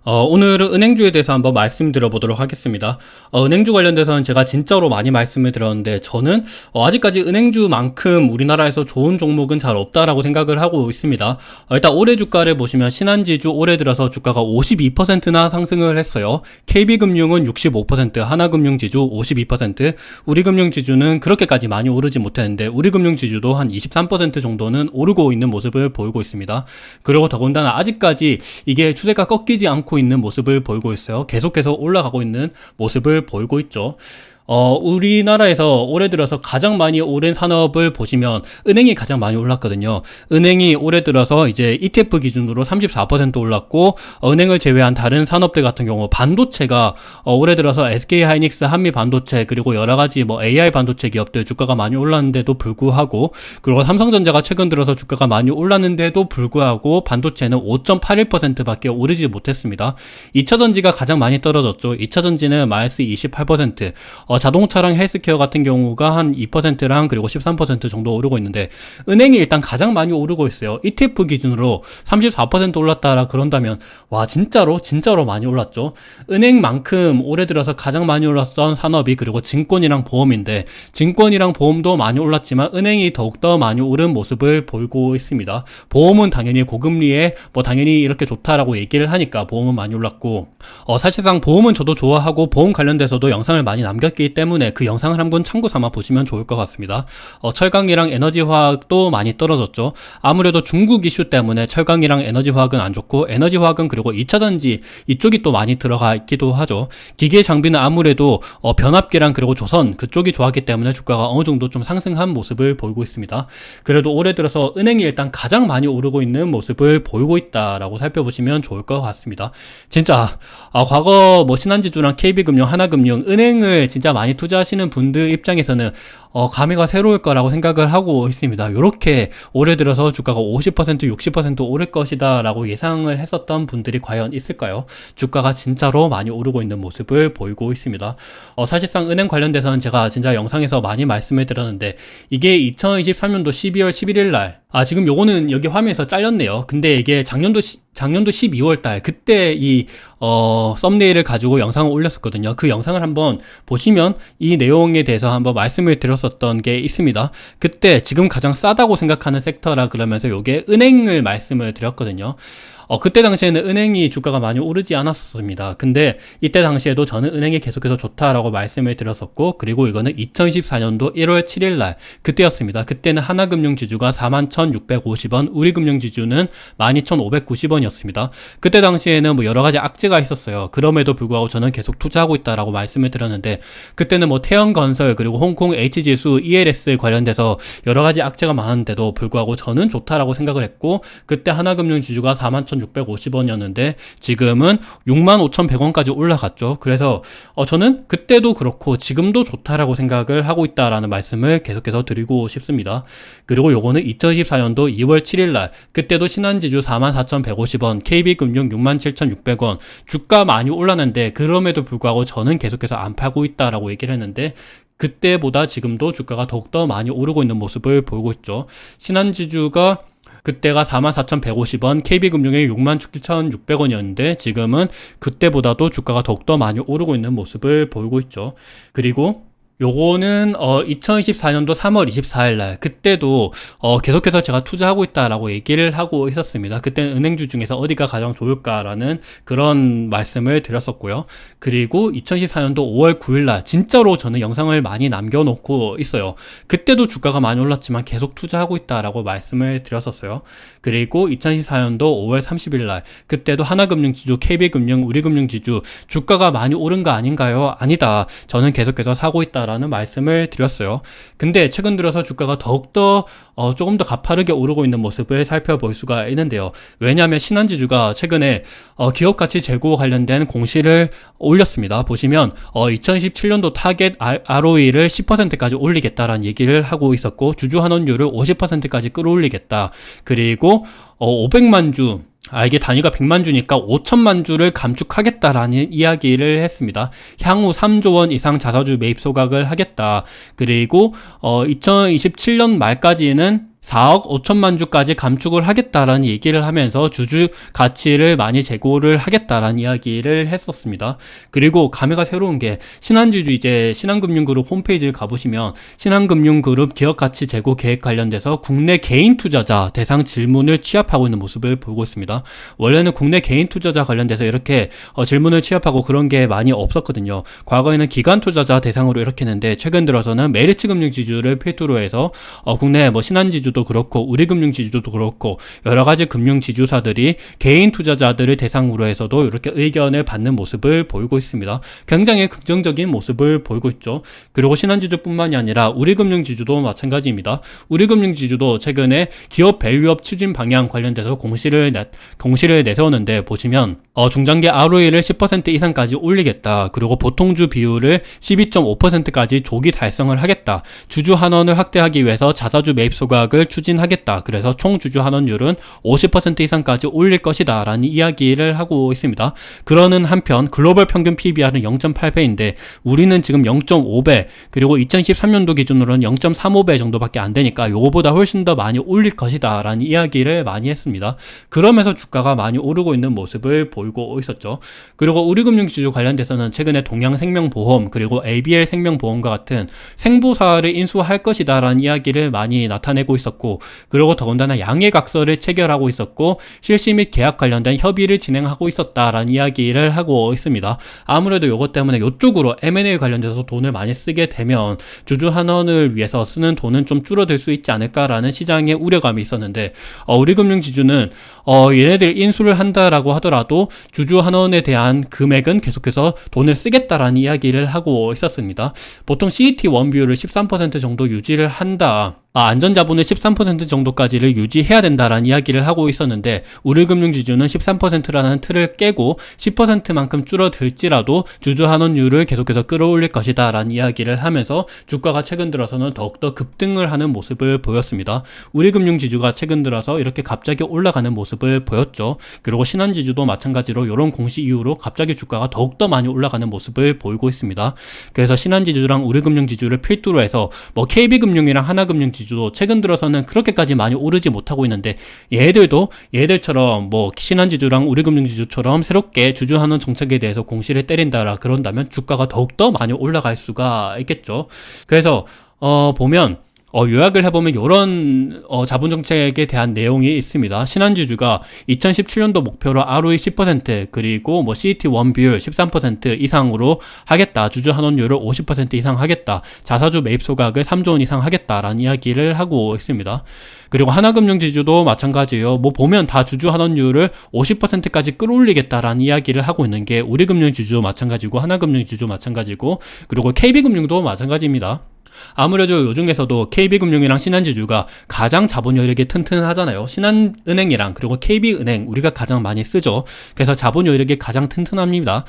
오늘은 은행주에 대해서 한번 말씀드려보도록 하겠습니다. 은행주 관련돼서는 제가 진짜로 많이 말씀을 드렸는데 저는 아직까지 은행주만큼 우리나라에서 좋은 종목은 잘 없다라고 생각을 하고 있습니다. 일단 올해 주가를 보시면 신한지주 올해 들어서 주가가 52%나 상승을 했어요. KB금융은 65%, 하나금융지주 52%, 우리금융지주는 그렇게까지 많이 오르지 못했는데 우리금융지주도 한 23% 정도는 오르고 있는 모습을 보이고 있습니다. 그리고 더군다나 아직까지 이게 추세가 꺾이지 않고 있는 모습을 보이고 있어요. 계속해서 올라가고 있는 모습을 보이고 있죠. 우리나라에서 올해 들어서 가장 많이 오른 산업을 보시면 은행이 가장 많이 올랐거든요. 은행이 올해 들어서 이제 ETF 기준으로 34% 올랐고, 은행을 제외한 다른 산업들 같은 경우 반도체가 올해 들어서 SK하이닉스, 한미반도체, 그리고 여러 가지 뭐 AI 반도체 기업들 주가가 많이 올랐는데도 불구하고, 그리고 삼성전자가 최근 들어서 주가가 많이 올랐는데도 불구하고 반도체는 5.81%밖에 오르지 못했습니다. 2차전지가 가장 많이 떨어졌죠. 2차전지는 마이너스 28%, 자동차랑 헬스케어 같은 경우가 한 2%랑 그리고 13% 정도 오르고 있는데, 은행이 일단 가장 많이 오르고 있어요. ETF 기준으로 34% 올랐다라 그런다면 와, 진짜로 많이 올랐죠. 은행만큼 올해 들어서 가장 많이 올랐던 산업이 그리고 증권이랑 보험인데, 증권이랑 보험도 많이 올랐지만 은행이 더욱더 많이 오른 모습을 보이고 있습니다. 보험은 당연히 고금리에 당연히 이렇게 좋다라고 얘기를 하니까 보험은 많이 올랐고, 사실상 보험은 저도 좋아하고 보험 관련돼서도 영상을 많이 남겼기 때문에 그 영상을 한번 참고 삼아 보시면 좋을 것 같습니다. 철강이랑 에너지화학도 많이 떨어졌죠. 아무래도 중국 이슈 때문에 철강이랑 에너지화학은 안 좋고, 에너지화학은 그리고 2차전지 이쪽이 또 많이 들어가 있기도 하죠. 기계 장비는 아무래도 변압기랑 그리고 조선 그쪽이 좋았기 때문에 주가가 어느 정도 좀 상승한 모습을 보이고 있습니다. 그래도 올해 들어서 은행이 일단 가장 많이 오르고 있는 모습을 보이고 있다라고 살펴보시면 좋을 것 같습니다. 진짜 과거 신한지주랑 KB금융, 하나금융, 은행을 진짜 많이 투자하시는 분들 입장에서는 감회가 새로울 거라고 생각을 하고 있습니다. 이렇게 올해 들어서 주가가 50%, 60% 오를 것이다 라고 예상을 했었던 분들이 과연 있을까요? 주가가 진짜로 많이 오르고 있는 모습을 보이고 있습니다. 사실상 은행 관련돼서는 제가 진짜 영상에서 많이 말씀을 드렸는데, 이게 2023년도 12월 11일 날, 지금 요거는 여기 화면에서 잘렸네요. 근데 이게 작년도 12월 달, 그때 이 썸네일을 가지고 영상을 올렸었거든요. 그 영상을 한번 보시면 이 내용에 대해서 한번 말씀을 드렸었던 게 있습니다. 그때 지금 가장 싸다고 생각하는 섹터라 그러면서 요게 은행을 말씀을 드렸거든요. 그때 당시에는 은행이 주가가 많이 오르지 않았었습니다. 근데 이때 당시에도 저는 은행이 계속해서 좋다라고 말씀을 드렸었고, 그리고 이거는 2024년도 1월 7일 날 그때였습니다. 그때는 하나금융지주가 41,650원, 우리금융지주는 12,590원이었습니다. 그때 당시에는 여러 가지 악재가 있었어요. 그럼에도 불구하고 저는 계속 투자하고 있다라고 말씀을 드렸는데, 그때는 태연건설 그리고 홍콩 H지수, ELS 관련돼서 여러 가지 악재가 많았는데도 불구하고 저는 좋다라고 생각을 했고, 그때 하나금융지주가 41,650원이었는데 지금은 65,100원까지 올라갔죠. 그래서 저는 그때도 그렇고 지금도 좋다라고 생각을 하고 있다라는 말씀을 계속해서 드리고 싶습니다. 그리고 요거는 2024년도 2월 7일 날, 그때도 신한지주 44,150원, KB금융 67,600원, 주가 많이 올랐는데 그럼에도 불구하고 저는 계속해서 안 팔고 있다라고 얘기를 했는데, 그때보다 지금도 주가가 더욱더 많이 오르고 있는 모습을 보이고 있죠. 신한지주가 그때가 44,150원, KB금융이 67,600원이었는데 지금은 그때보다도 주가가 더욱더 많이 오르고 있는 모습을 보이고 있죠. 그리고 요거는 2024년도 3월 24일 날, 그때도 계속해서 제가 투자하고 있다라고 얘기를 하고 있었습니다. 그때는 은행주 중에서 어디가 가장 좋을까라는 그런 말씀을 드렸었고요. 그리고 2024년도 5월 9일 날 진짜로 저는 영상을 많이 남겨놓고 있어요. 그때도 주가가 많이 올랐지만 계속 투자하고 있다라고 말씀을 드렸었어요. 그리고 2024년도 5월 30일 날, 그때도 하나금융지주, KB금융, 우리금융지주 주가가 많이 오른 거 아닌가요? 아니다. 저는 계속해서 사고 있다 라는 말씀을 드렸어요. 근데 최근 들어서 주가가 더욱더 조금 더 가파르게 오르고 있는 모습을 살펴볼 수가 있는데요. 왜냐하면 신한지주가 최근에 기업가치 재고 관련된 공시를 올렸습니다. 보시면 2017년도 타겟 ROE를 10%까지 올리겠다라는 얘기를 하고 있었고, 주주환원율을 50%까지 끌어올리겠다. 그리고 500만 주, 이게 단위가 100만 주니까 5천만 주를 감축하겠다라는 이야기를 했습니다. 향후 3조 원 이상 자사주 매입 소각을 하겠다. 그리고 2027년 말까지는 4억 5천만 주까지 감축을 하겠다라는 얘기를 하면서 주주 가치를 많이 제고를 하겠다라는 이야기를 했었습니다. 그리고 감회가 새로운 게 신한주주 이제 신한금융그룹 홈페이지를 가보시면 신한금융그룹 기업가치 제고 계획 관련돼서 국내 개인 투자자 대상 질문을 취합하고 있는 모습을 보고 있습니다. 원래는 국내 개인 투자자 관련돼서 이렇게 질문을 취합하고 그런 게 많이 없었거든요. 과거에는 기관 투자자 대상으로 이렇게 했는데 최근 들어서는 메리츠금융지주를 필두로 해서 국내 뭐 신한지주도 그렇고 우리금융지주도 그렇고 여러 가지 금융지주사들이 개인 투자자들을 대상으로 해서도 이렇게 의견을 받는 모습을 보이고 있습니다. 굉장히 긍정적인 모습을 보이고 있죠. 그리고 신한지주뿐만이 아니라 우리금융지주도 마찬가지입니다. 우리금융지주도 최근에 기업 밸류업 추진 방향 관련돼서 공시를 내세웠는데 보시면 중장기 ROE를 10% 이상까지 올리겠다. 그리고 보통주 비율을 12.5%까지 조기 달성을 하겠다. 주주 환원을 확대하기 위해서 자사주 매입 소각을 추진하겠다. 그래서 총 주주 환원율은 50% 이상까지 올릴 것이다 라는 이야기를 하고 있습니다. 그러는 한편 글로벌 평균 PBR은 0.8배인데 우리는 지금 0.5배 그리고 2013년도 기준으로는 0.35배 정도밖에 안 되니까 요거보다 훨씬 더 많이 올릴 것이다 라는 이야기를 많이 했습니다. 그러면서 주가가 많이 오르고 있는 모습을 보이고 있었죠. 그리고 우리금융지주 관련돼서는 최근에 동양생명보험 그리고 ABL 생명보험과 같은 생보사를 인수할 것이다 라는 이야기를 많이 나타내고 있었고 그리고 더군다나 양해각서를 체결하고 있었고 실시 및 계약 관련된 협의를 진행하고 있었다라는 이야기를 하고 있습니다. 아무래도 이것 때문에 이쪽으로 M&A 관련돼서 돈을 많이 쓰게 되면 주주 환원을 위해서 쓰는 돈은 좀 줄어들 수 있지 않을까라는 시장의 우려감이 있었는데 우리금융지주는 얘네들 인수를 한다라고 하더라도 주주 환원에 대한 금액은 계속해서 돈을 쓰겠다라는 이야기를 하고 있었습니다. 보통 CET1 비율을 13% 정도 유지를 한다. 안전자본의 13% 정도까지를 유지해야 된다라는 이야기를 하고 있었는데 우리금융지주는 13%라는 틀을 깨고 10%만큼 줄어들지라도 주주환원율을 계속해서 끌어올릴 것이다 라는 이야기를 하면서 주가가 최근 들어서는 더욱더 급등을 하는 모습을 보였습니다. 우리금융지주가 최근 들어서 이렇게 갑자기 올라가는 모습을 보였죠. 그리고 신한지주도 마찬가지로 이런 공시 이후로 갑자기 주가가 더욱더 많이 올라가는 모습을 보이고 있습니다. 그래서 신한지주랑 우리금융지주를 필두로 해서 뭐 KB금융이랑 하나금융지주 지주도 최근 들어서는 그렇게까지 많이 오르지 못하고 있는데 얘들처럼 뭐 신한지주랑 우리금융지주처럼 새롭게 주주환원 정책에 대해서 공시를 때린다라 그런다면 주가가 더욱더 많이 올라갈 수가 있겠죠. 그래서 보면 요약을 해보면 이런 자본 정책에 대한 내용이 있습니다. 신한지주가 2017년도 목표로 ROE 10% 그리고 뭐 CET1 비율 13% 이상으로 하겠다. 주주 환원율을 50% 이상 하겠다. 자사주 매입 소각을 3조 원 이상 하겠다라는 이야기를 하고 있습니다. 그리고 하나금융지주도 마찬가지예요. 뭐 보면 다 주주 환원율을 50%까지 끌어올리겠다라는 이야기를 하고 있는 게 우리금융지주도 마찬가지고 하나금융지주도 마찬가지고 그리고 KB금융도 마찬가지입니다. 아무래도 요 중에서도 KB금융이랑 신한지주가 가장 자본 여력이 튼튼하잖아요. 신한은행이랑 그리고 KB은행 우리가 가장 많이 쓰죠. 그래서 자본 여력이 가장 튼튼합니다.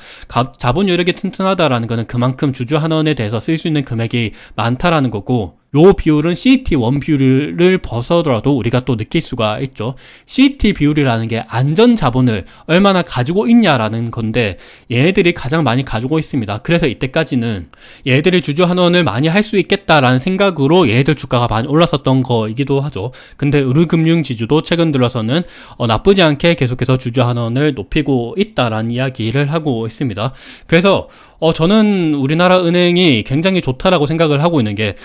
자본 여력이 튼튼하다라는 거는 그만큼 주주 환원에 대해서 쓸 수 있는 금액이 많다라는 거고 요 비율은 CET1 비율을 벗어더라도 우리가 또 느낄 수가 있죠. CET 비율이라는 게 안전 자본을 얼마나 가지고 있냐라는 건데 얘네들이 가장 많이 가지고 있습니다. 그래서 이때까지는 얘네들이 주주 환원을 많이 할 수 있겠다라는 생각으로 얘네들 주가가 많이 올랐었던 거이기도 하죠. 근데 우리금융지주도 최근 들어서는 나쁘지 않게 계속해서 주주 환원을 높이고 있다라는 이야기를 하고 있습니다. 그래서 저는 우리나라 은행이 굉장히 좋다라고 생각을 하고 있는 게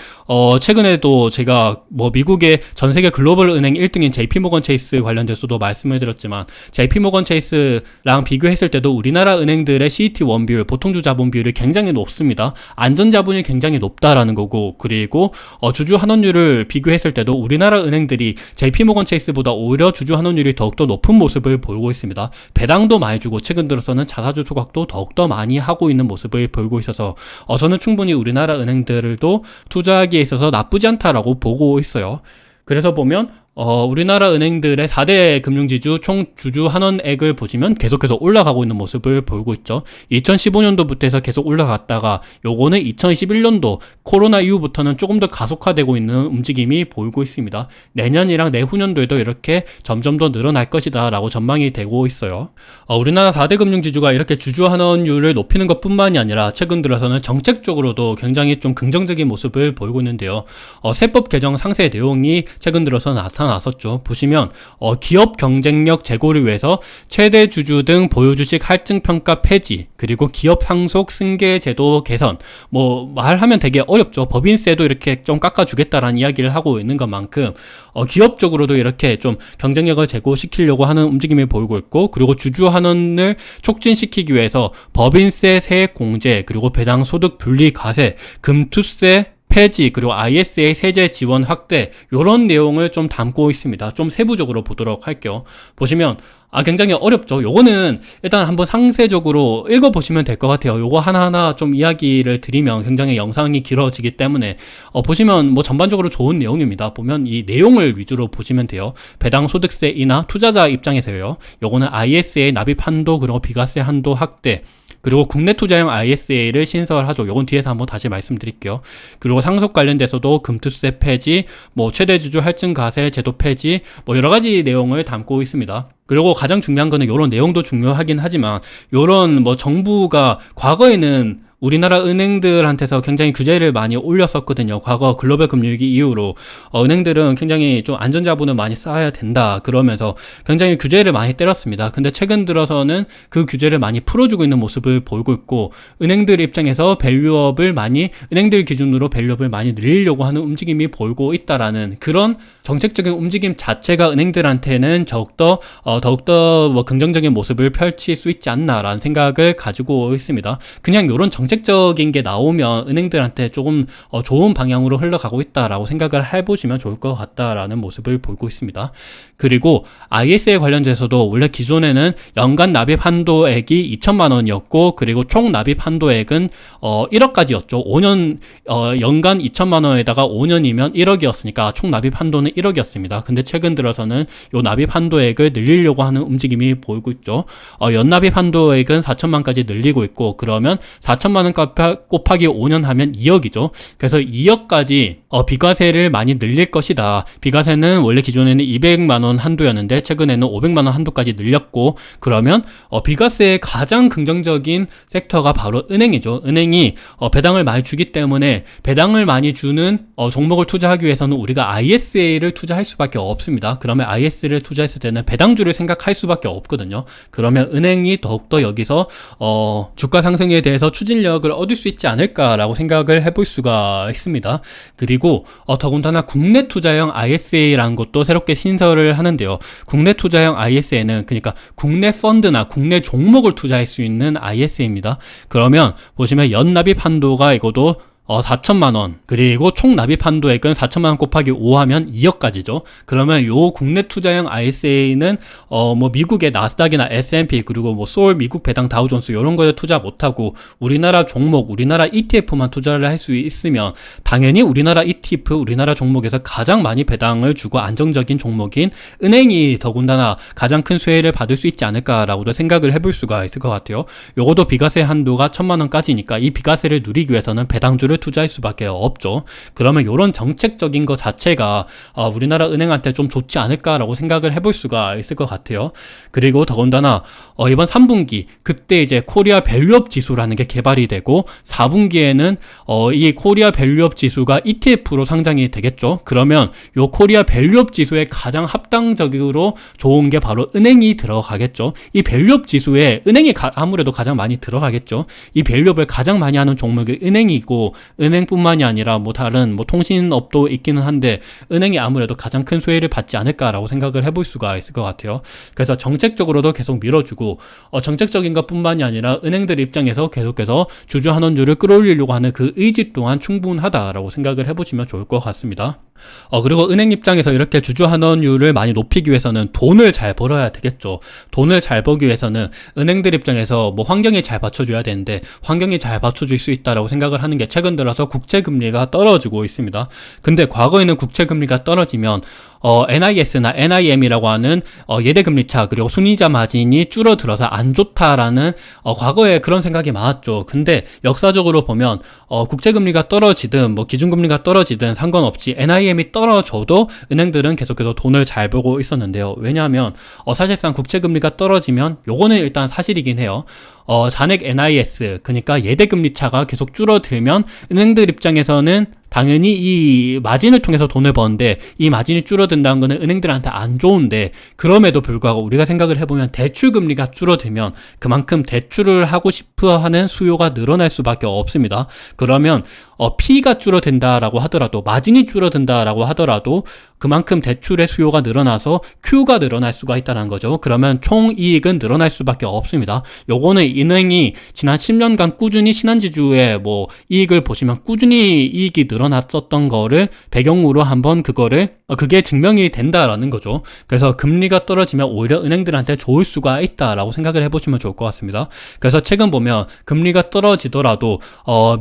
최근에도 제가 뭐 미국의 전 세계 글로벌 은행 1등인 JP모건 체이스 관련돼서도 말씀을 드렸지만 JP모건 체이스랑 비교했을 때도 우리나라 은행들의 CET1 비율, 보통주 자본 비율이 굉장히 높습니다. 안전 자본이 굉장히 높다라는 거고 그리고 주주 환원율을 비교했을 때도 우리나라 은행들이 JP모건 체이스보다 오히려 주주 환원율이 더욱더 높은 모습을 보이고 있습니다. 배당도 많이 주고 최근 들어서는 자사주 소각도 더욱더 많이 하고 있는 모습을 보이고 있어서 저는 충분히 우리나라 은행들도 투자하기에 있어서 나쁘지 않다라고 보고 있어요. 그래서 보면 우리나라 은행들의 4대 금융지주 총 주주 환원액을 보시면 계속해서 올라가고 있는 모습을 보이고 있죠. 2015년도부터 해서 계속 올라갔다가 요거는 2021년도 코로나 이후부터는 조금 더 가속화되고 있는 움직임이 보이고 있습니다. 내년이랑 내후년도에도 이렇게 점점 더 늘어날 것이다 라고 전망이 되고 있어요. 우리나라 4대 금융지주가 이렇게 주주 환원율을 높이는 것 뿐만이 아니라 최근 들어서는 정책적으로도 굉장히 좀 긍정적인 모습을 보이고 있는데요. 세법 개정 상세 내용이 최근 들어서 나타났었죠. 보시면 기업 경쟁력 제고를 위해서 최대 주주 등 보유주식 할증평가 폐지, 그리고 기업 상속 승계 제도 개선, 뭐 말하면 되게 어렵죠. 법인세도 이렇게 좀 깎아주겠다라는 이야기를 하고 있는 것만큼 기업적으로도 이렇게 좀 경쟁력을 제고시키려고 하는 움직임이 보이고 있고, 그리고 주주 환원을 촉진시키기 위해서 법인세 세액 공제, 그리고 배당 소득 분리 과세, 금투세 폐지, 그리고 ISA 세제 지원 확대, 이런 내용을 좀 담고 있습니다. 좀 세부적으로 보도록 할게요. 보시면 굉장히 어렵죠. 요거는 일단 한번 상세적으로 읽어보시면 될 것 같아요. 요거 하나하나 좀 이야기를 드리면 굉장히 영상이 길어지기 때문에 보시면 뭐 전반적으로 좋은 내용입니다. 보면 이 내용을 위주로 보시면 돼요. 배당 소득세 인하, 투자자 입장에서요. 요거는 ISA 납입 한도, 그리고 비과세 한도 확대, 그리고 국내 투자형 ISA를 신설하죠. 요건 뒤에서 한번 다시 말씀드릴게요. 그리고 상속 관련돼서도 금투세 폐지, 뭐 최대 주주 할증 과세 제도 폐지, 뭐 여러 가지 내용을 담고 있습니다. 그리고 가장 중요한 거는 이런 내용도 중요하긴 하지만, 요런 뭐 정부가 과거에는 우리나라 은행들한테서 굉장히 규제를 많이 올렸었거든요. 과거 글로벌 금융위기 이후로 은행들은 굉장히 좀 안전자본을 많이 쌓아야 된다 그러면서 굉장히 규제를 많이 때렸습니다. 근데 최근 들어서는 그 규제를 많이 풀어주고 있는 모습을 보이고 있고, 은행들 입장에서 밸류업을 많이, 은행들 기준으로 밸류업을 많이 늘리려고 하는 움직임이 보이고 있다라는 그런 정책적인 움직임 자체가 은행들한테는 더욱더 뭐 긍정적인 모습을 펼칠 수 있지 않나라는 생각을 가지고 있습니다. 그냥 이런 정책적인 게 나오면 은행들한테 조금 좋은 방향으로 흘러가고 있다라고 생각을 해보시면 좋을 것 같다라는 모습을 보이고 있습니다. 그리고 ISA 관련돼서도 원래 기존에는 연간 납입 한도액이 2천만 원이었고, 그리고 총 납입 한도액은 1억까지였죠. 5년 연간 2천만 원에다가 5년이면 1억이었으니까 총 납입 한도는 1억이었습니다. 근데 최근 들어서는 요 납입 한도액을 늘리려고 하는 움직임이 보이고 있죠. 연납입 한도액은 4천만까지 늘리고 있고, 그러면 4천만 원 곱하기 5년 하면 2억이죠. 그래서 2억까지 비과세를 많이 늘릴 것이다. 비과세는 원래 기존에는 200만 원 한도였는데 최근에는 500만 원 한도까지 늘렸고, 그러면 비과세의 가장 긍정적인 섹터가 바로 은행이죠. 은행이 배당을 많이 주기 때문에 배당을 많이 주는 종목을 투자하기 위해서는 우리가 ISA를 투자할 수밖에 없습니다. 그러면 ISA를 투자했을 때는 배당주를 생각할 수밖에 없거든요. 그러면 은행이 더욱더 여기서 주가 상승에 대해서 추진력을 얻을 수 있지 않을까라고 생각을 해볼 수가 있습니다. 그리고 더군다나 국내 투자형 ISA라는 것도 새롭게 신설을 하는데요. 국내 투자형 ISA는 그러니까 국내 펀드나 국내 종목을 투자할 수 있는 ISA입니다. 그러면 보시면 연납입 한도가 이것도 4천만 원, 그리고 총 납입 한도액은 4천만 원 곱하기 5 하면 2억까지죠. 그러면 요 국내 투자형 ISA는 뭐 미국의 나스닥이나 S&P, 그리고 뭐 소울 미국 배당 다우존스 이런 거에 투자 못하고 우리나라 종목, 우리나라 ETF만 투자를 할 수 있으면 당연히 우리나라 ETF, 우리나라 종목에서 가장 많이 배당을 주고 안정적인 종목인 은행이 더군다나 가장 큰 수혜를 받을 수 있지 않을까라고도 생각을 해볼 수가 있을 것 같아요. 요것도 비과세 한도가 1천만 원까지니까 이 비과세를 누리기 위해서는 배당주를 투자할 수밖에 없죠. 그러면 이런 정책적인 것 자체가 우리나라 은행한테 좀 좋지 않을까라고 생각을 해볼 수가 있을 것 같아요. 그리고 더군다나 이번 3분기 그때 이제 코리아 밸류업 지수라는 게 개발이 되고 4분기에는 이 코리아 밸류업 지수가 ETF로 상장이 되겠죠. 그러면 이 코리아 밸류업 지수에 가장 합당적으로 좋은 게 바로 은행이 들어가겠죠. 이 밸류업 지수에 은행이 아무래도 가장 많이 들어가겠죠. 이 밸류업을 가장 많이 하는 종목이 은행이고, 은행뿐만이 아니라 뭐 다른 뭐 통신업도 있기는 한데 은행이 아무래도 가장 큰 수혜를 받지 않을까라고 생각을 해볼 수가 있을 것 같아요. 그래서 정책적으로도 계속 밀어주고 정책적인 것뿐만이 아니라 은행들 입장에서 계속해서 주주 환원율을 끌어올리려고 하는 그 의지 또한 충분하다라고 생각을 해보시면 좋을 것 같습니다. 그리고 은행 입장에서 이렇게 주주 환원율을 많이 높이기 위해서는 돈을 잘 벌어야 되겠죠. 돈을 잘 벌기 위해서는 은행들 입장에서 뭐 환경이 잘 받쳐줘야 되는데 환경이 잘 받쳐줄 수 있다라고 생각을 하는 게 최근 들어서 국채금리가 떨어지고 있습니다. 근데 과거에는 국채금리가 떨어지면 NIS나 NIM이라고 하는 예대금리차 그리고 순이자 마진이 줄어들어서 안 좋다라는 과거에 그런 생각이 많았죠. 근데 역사적으로 보면 국제금리가 떨어지든 뭐 기준금리가 떨어지든 상관없이 NIM이 떨어져도 은행들은 계속해서 돈을 잘 벌고 있었는데요. 왜냐하면 사실상 국제금리가 떨어지면 요거는 일단 사실이긴 해요. 잔액 NIS 그러니까 예대금리 차가 계속 줄어들면 은행들 입장에서는 당연히 이 마진을 통해서 돈을 버는데 이 마진이 줄어든다는 거는 은행들한테 안 좋은데, 그럼에도 불구하고 우리가 생각을 해보면 대출 금리가 줄어들면 그만큼 대출을 하고 싶어 하는 수요가 늘어날 수밖에 없습니다. 그러면 P가 줄어든다라고 하더라도, 마진이 줄어든다라고 하더라도 그만큼 대출의 수요가 늘어나서 Q가 늘어날 수가 있다는 거죠. 그러면 총 이익은 늘어날 수밖에 없습니다. 요거는 은행이 지난 10년간 꾸준히 신한지주의 뭐 이익을 보시면 꾸준히 이익이 늘어났었던 거를 배경으로 한번 그게 증명이 된다라는 거죠. 그래서 금리가 떨어지면 오히려 은행들한테 좋을 수가 있다라고 생각을 해보시면 좋을 것 같습니다. 그래서 최근 보면 금리가 떨어지더라도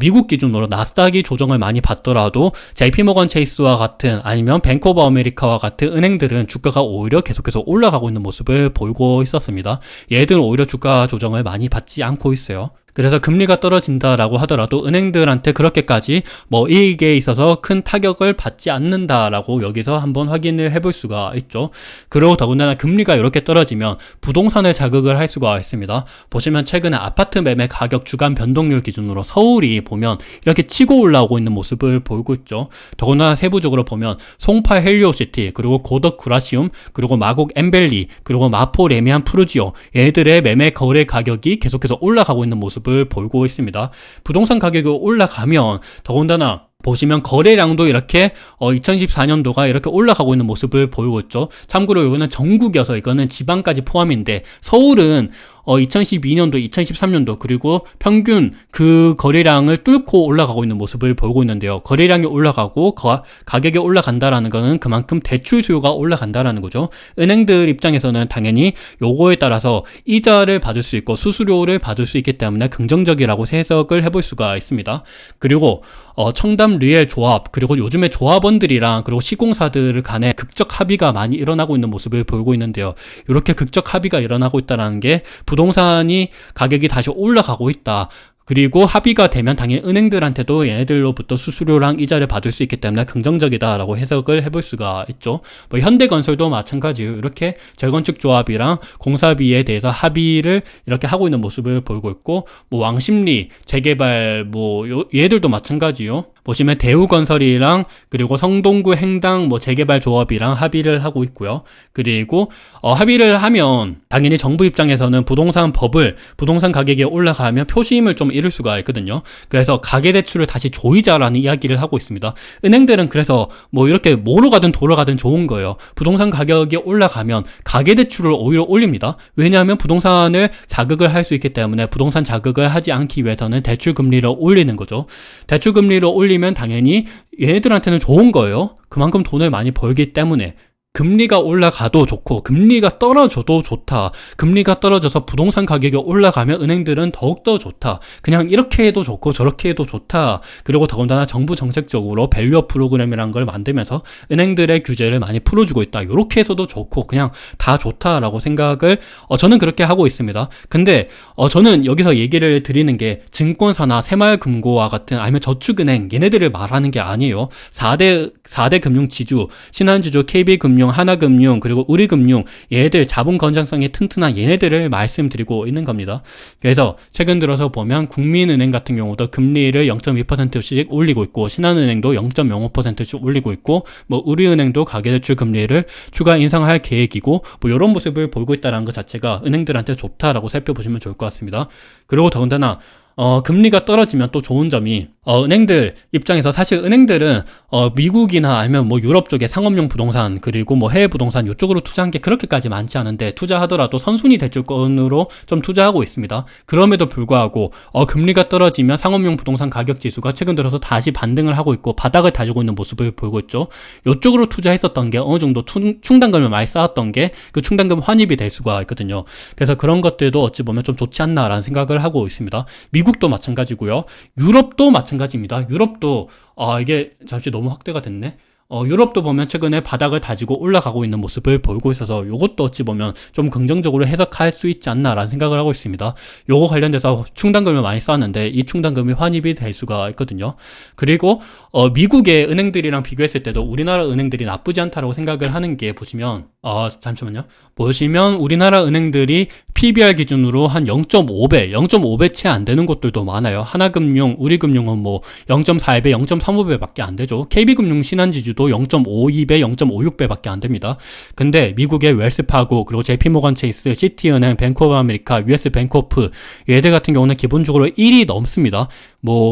미국 기준으로 나스닥이 조정을 많이 받더라도 JP모건 체이스와 같은 아니면 뱅크 오브 아메리카와 같은 은행들은 주가가 오히려 계속해서 올라가고 있는 모습을 보이고 있었습니다. 얘들은 오히려 주가 조정을 많이 받지 않고 있어요. 그래서 금리가 떨어진다라고 하더라도 은행들한테 그렇게까지 뭐 이익에 있어서 큰 타격을 받지 않는다라고 여기서 한번 확인을 해볼 수가 있죠. 그리고 더군다나 금리가 이렇게 떨어지면 부동산을 자극을 할 수가 있습니다. 보시면 최근에 아파트 매매 가격 주간 변동률 기준으로 서울이 보면 이렇게 치고 올라오고 있는 모습을 보이고 있죠. 더군다나 세부적으로 보면 송파 헬리오시티, 그리고 고덕 구라시움, 그리고 마곡 엠벨리, 그리고 마포 레미안 푸르지오, 얘들의 매매 거래 가격이 계속해서 올라가고 있는 모습을 보이고 있습니다. 부동산 가격이 올라가면 더군다나 보시면 거래량도 이렇게 2014년도가 이렇게 올라가고 있는 모습을 보이고 있죠. 참고로 이거는 전국이어서 이거는 지방까지 포함인데 서울은 2012년도, 2013년도 그리고 평균 그 거래량을 뚫고 올라가고 있는 모습을 보이고 있는데요. 거래량이 올라가고 가격이 올라간다라는 것은 그만큼 대출 수요가 올라간다라는 거죠. 은행들 입장에서는 당연히 요거에 따라서 이자를 받을 수 있고 수수료를 받을 수 있기 때문에 긍정적이라고 해석을 해볼 수가 있습니다. 그리고 청담 리엘 조합, 그리고 요즘에 조합원들이랑 그리고 시공사들 간에 극적 합의가 많이 일어나고 있는 모습을 보이고 있는데요. 이렇게 극적 합의가 일어나고 있다는 게 부동산이 가격이 다시 올라가고 있다. 그리고 합의가 되면 당연히 은행들한테도 얘네들로부터 수수료랑 이자를 받을 수 있기 때문에 긍정적이다라고 해석을 해볼 수가 있죠. 뭐 현대건설도 마찬가지예요. 이렇게 재건축 조합이랑 공사비에 대해서 합의를 이렇게 하고 있는 모습을 보이고 있고, 뭐 왕십리 재개발 뭐 얘들도 마찬가지요. 보시면 대우건설이랑 그리고 성동구 행당 뭐 재개발 조합이랑 합의를 하고 있고요. 그리고 합의를 하면 당연히 정부 입장에서는 부동산 가격이 올라가면 표시임을 좀 잃을 수가 있거든요. 그래서 가계대출을 다시 조이자라는 이야기를 하고 있습니다. 은행들은 그래서 뭐 이렇게 뭐로 가든 도로 가든 좋은 거예요. 부동산 가격이 올라가면 가계대출을 오히려 올립니다. 왜냐하면 부동산을 자극을 할 수 있기 때문에 부동산 자극을 하지 않기 위해서는 대출 금리를 올리는 거죠. 대출 금리를 올리면 당연히 얘네들한테는 좋은 거예요. 그만큼 돈을 많이 벌기 때문에. 금리가 올라가도 좋고 금리가 떨어져도 좋다. 금리가 떨어져서 부동산 가격이 올라가면 은행들은 더욱더 좋다. 그냥 이렇게 해도 좋고 저렇게 해도 좋다. 그리고 더군다나 정부 정책적으로 밸류업 프로그램이라는 걸 만들면서 은행들의 규제를 많이 풀어주고 있다. 이렇게 해서도 좋고 그냥 다 좋다라고 생각을 저는 그렇게 하고 있습니다. 근데 저는 여기서 얘기를 드리는 게 증권사나 새마을금고와 같은 아니면 저축은행 얘네들을 말하는 게 아니에요. 4대 금융지주, 신한지주, KB금융, 하나금융, 그리고 우리금융, 얘들 자본 건전성이 튼튼한 얘네들을 말씀드리고 있는 겁니다. 그래서 최근 들어서 보면 국민은행 같은 경우도 금리를 0.2%씩 올리고 있고, 신한은행도 0.05%씩 올리고 있고, 뭐 우리은행도 가계대출 금리를 추가 인상할 계획이고, 뭐 이런 모습을 보이고 있다는 것 자체가 은행들한테 좋다라고 살펴보시면 좋을 것 같습니다. 그리고 더군다나 금리가 떨어지면 또 좋은 점이 은행들 입장에서 사실 은행들은 미국이나 아니면 뭐 유럽 쪽에 상업용 부동산 그리고 뭐 해외 부동산 이쪽으로 투자한 게 그렇게까지 많지 않은데 투자하더라도 선순위 대출권으로 좀 투자하고 있습니다. 그럼에도 불구하고 금리가 떨어지면 상업용 부동산 가격 지수가 최근 들어서 다시 반등을 하고 있고 바닥을 다지고 있는 모습을 보이고 있죠. 이쪽으로 투자했었던 게 어느 정도 충당금을 많이 쌓았던 게 그 충당금 환입이 될 수가 있거든요. 그래서 그런 것들도 어찌 보면 좀 좋지 않나라는 생각을 하고 있습니다. 미국도 마찬가지고요. 유럽도 마찬가지입니다. 유럽도 이게 잠시 너무 확대가 됐네. 유럽도 보면 최근에 바닥을 다지고 올라가고 있는 모습을 보이고 있어서 이것도 어찌 보면 좀 긍정적으로 해석할 수 있지 않나라는 생각을 하고 있습니다. 요거 관련돼서 충당금을 많이 쌓았는데 이 충당금이 환입이 될 수가 있거든요. 그리고 미국의 은행들이랑 비교했을 때도 우리나라 은행들이 나쁘지 않다라고 생각을 하는 게 보시면 잠시만요. 보시면 우리나라 은행들이 PBR 기준으로 한 0.5배, 0.5배 채 안 되는 곳들도 많아요. 하나금융, 우리금융은 뭐 0.4배, 0.35배밖에 안 되죠. KB금융 신한지주도 0.52배, 0.56배밖에 안 됩니다. 근데 미국의 웰스파고, 그리고 JP모건 체이스, 시티은행, 뱅크 오브 아메리카, US 뱅크오프 얘들 같은 경우는 기본적으로 1이 넘습니다.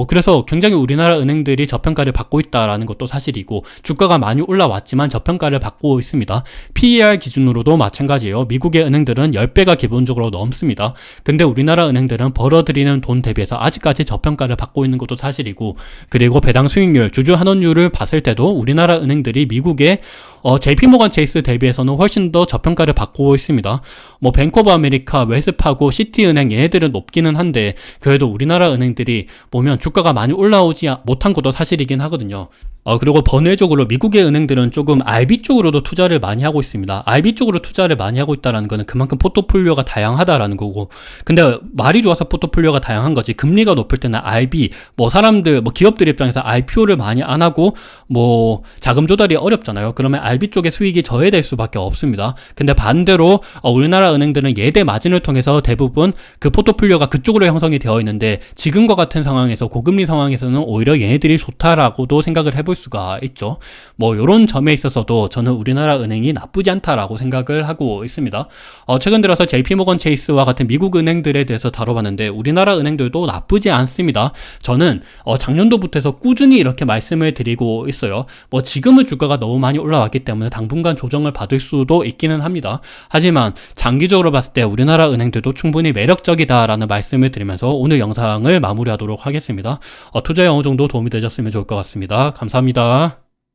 그래서 굉장히 우리나라 은행들이 저평가를 받고 있다라는 것도 사실이고, 주가가 많이 올라왔지만 저평가를 받고 있습니다. PER 기준으로도 마찬가지예요. 미국의 은행들은 10배가 기본적으로 넘습니다. 근데 우리나라 은행들은 벌어들이는 돈 대비해서 아직까지 저평가를 받고 있는 것도 사실이고, 그리고 배당 수익률, 주주 환원율을 봤을 때도 우리나라 은행들이 미국의 JP모건 체이스 대비해서는 훨씬 더 저평가를 받고 있습니다. 뱅크 오브 아메리카, 웰스파고, 시티은행 얘네들은 높기는 한데 그래도 우리나라 은행들이 보면 주가가 많이 올라오지 못한 것도 사실이긴 하거든요. 그리고 번외적으로 미국의 은행들은 조금 IB 쪽으로도 투자를 많이 하고 있습니다. IB 쪽으로 투자를 많이 하고 있다는 거는 그만큼 포트폴리오가 다양하다라는 거고, 근데 말이 좋아서 포트폴리오가 다양한 거지, 금리가 높을 때는 IB, 기업들 입장에서 IPO를 많이 안 하고 자금 조달이 어렵잖아요. 그러면 IB 쪽의 수익이 저해될 수밖에 없습니다. 근데 반대로 우리나라 은행들은 예대 마진을 통해서 대부분 그 포트폴리오가 그쪽으로 형성이 되어 있는데, 지금과 같은 상황에서, 고금리 상황에서는 오히려 얘네들이 좋다라고도 생각을 해볼 수가 있죠. 이런 점에 있어서도 저는 우리나라 은행이 나쁘지 않다라고 생각을 하고 있습니다. 최근 들어서 JP모건 체이스와 같은 미국 은행들에 대해서 다뤄봤는데 우리나라 은행들도 나쁘지 않습니다. 저는 작년도부터 해서 꾸준히 이렇게 말씀을 드리고 있어요. 지금은 주가가 너무 많이 올라왔기 때문에 당분간 조정을 받을 수도 있기는 합니다. 하지만 장기적으로 봤을 때 우리나라 은행들도 충분히 매력적이다라는 말씀을 드리면서 오늘 영상을 마무리하도록 하겠습니다. 투자에 어느 정도 도움이 되셨으면 좋을 것 같습니다. 감사합니다.